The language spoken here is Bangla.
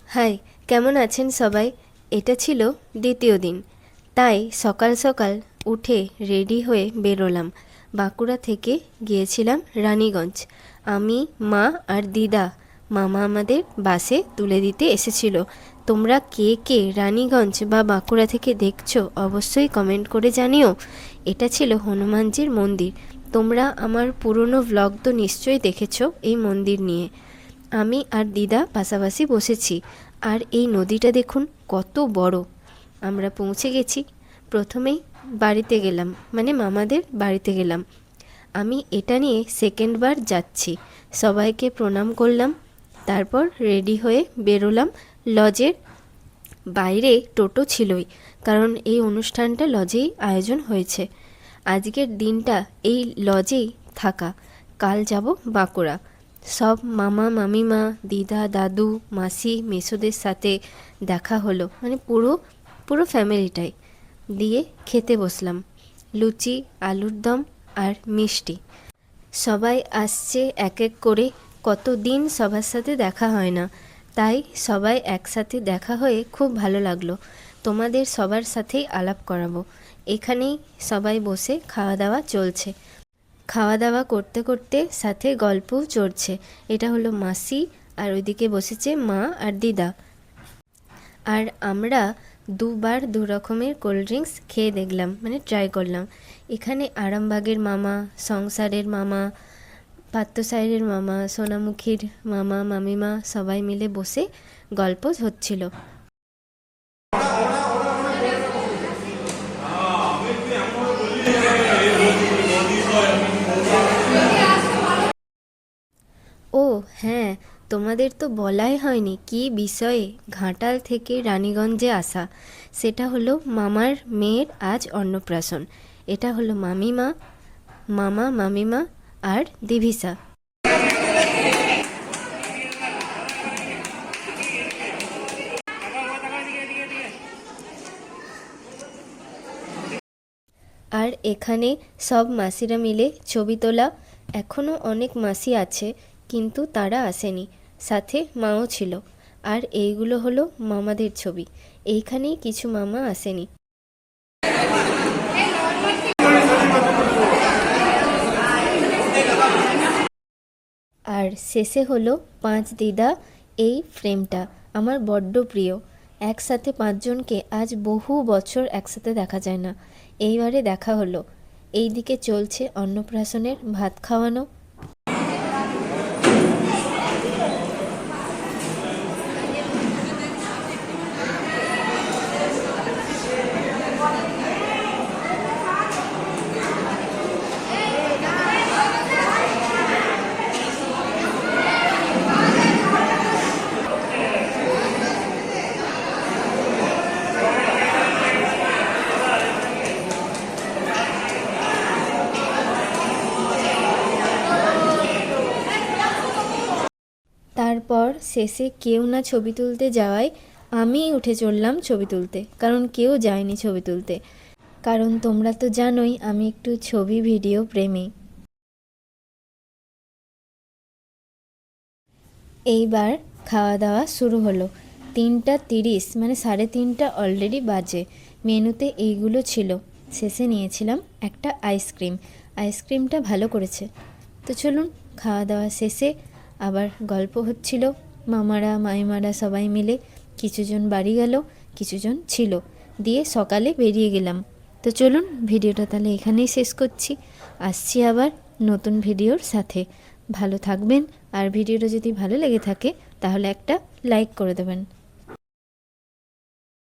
হাই, কেমন আছেন সবাই? এটা ছিল দ্বিতীয় দিন, তাই সকাল সকাল উঠে রেডি হয়ে বেরোলাম। বাঁকুড়া থেকে গিয়েছিলাম রানীগঞ্জ। আমি, মা আর দিদা। মামা আমাদের বাসে তুলে দিতে এসেছিল। তোমরা কে কে রানীগঞ্জ বা বাঁকুড়া থেকে দেখছো অবশ্যই কমেন্ট করে জানিও। এটা ছিল হনুমানজির মন্দির। তোমরা আমার পুরনো ভ্লগ তো নিশ্চয়ই দেখেছো এই মন্দির নিয়ে। আমি আর দিদা পাশাপাশি বসেছি, আর এই নদীটা দেখুন কত বড়। আমরা পৌঁছে গেছি। প্রথমেই বাড়িতে গেলাম, মানে মামাদের বাড়িতে গেলাম। আমি এটা নিয়ে সেকেন্ডবার যাচ্ছি। সবাইকে প্রণাম করলাম, তারপর রেডি হয়ে বেরোলাম লজের বাইরে। টোটো ছিলই, কারণ এই অনুষ্ঠানটা লজেই আয়োজন হয়েছে। আজকের দিনটা এই লজেই থাকা, কাল যাব বাঁকুড়া। সব মামা মামিমা, দিদা দাদু মাসি মেসোদের সাথে দেখা হলো, মানে পুরো পুরো ফ্যামিলিটাই। দিয়ে খেতে বসলাম লুচি, আলুর দম আর মিষ্টি। সবাই আসছে এক এক করে। কতদিন সবার সাথে দেখা হয় না, তাই সবাই একসাথে দেখা হয়ে খুব ভালো লাগলো। তোমাদের সবার সাথেই আলাপ করাবো। এখানেই সবাই বসে খাওয়া দাওয়া চলছে। খাওয়া দাওয়া করতে করতে সাথে গল্পও চড়ছে। এটা হলো মাসি, আর ওইদিকে বসেছে মা আর দিদা। আর আমরা দুবার দু রকমের কোল্ড ড্রিঙ্কস খেয়ে দেখলাম, মানে ট্রাই করলাম। এখানে আরামবাগের মামা, সংসারের মামা, পাত্রসাহের মামা, সোনামুখীর মামা মামিমা সবাই মিলে বসে গল্প হচ্ছিল। ও হ্যাঁ, তোমাদের তো বলাই হয়নি কি বিষয়ে ঘাটাল থেকে রানীগঞ্জে আসা। সেটা হলো মামার মেয়ের আজ অন্নপ্রাশন। এটা হলো মামিমা, মামা মামিমা আর দিভিসা। আর এখানে সব মাসিরা মিলে ছবি তোলা। এখনও অনেক মাসি আছে, কিন্তু তারা আসেনি, সাথে মাও ছিল। আর এইগুলো হলো মামাদের ছবি। এইখানেই কিছু মামা আসেনি। আর শেষে হলো 5 দিদা। এই ফ্রেমটা আমার বড্ড প্রিয়। একসাথে 5জনকে আজ বহু বছর একসাথে দেখা যায় না, এইবারে দেখা হলো। এইদিকে চলছে অন্নপ্রাশনের ভাত খাওয়ানো। তারপর শেষে কেউ না ছবি তুলতে যাওয়ায় আমিই উঠে চললাম ছবি তুলতে, কারণ কেউ যায়নি ছবি তুলতে। কারণ তোমরা তো জানোই আমি একটু ছবি ভিডিও প্রেমী। এইবার খাওয়া দাওয়া শুরু হলো। 3:30, মানে 3:30 অলরেডি বাজে। মেনুতে এইগুলো ছিল। শেষে নিয়েছিলাম একটা আইসক্রিম। আইসক্রিমটা ভালো করেছে। তো চলুন, খাওয়া দাওয়া শেষে আবার গল্প হচ্ছিল। মামারা মাইমারা সবাই মিলে, কিছুজন বাড়ি গেল, কিছুজন ছিল। দিয়ে সকালে বেরিয়ে গেলাম। তো চলুন, ভিডিওটা তাহলে এখানেই শেষ করছি। আসছি আবার নতুন ভিডিওর সাথে। ভালো থাকবেন, আর ভিডিওটা যদি ভালো লেগে থাকে তাহলে একটা লাইক করে দেবেন।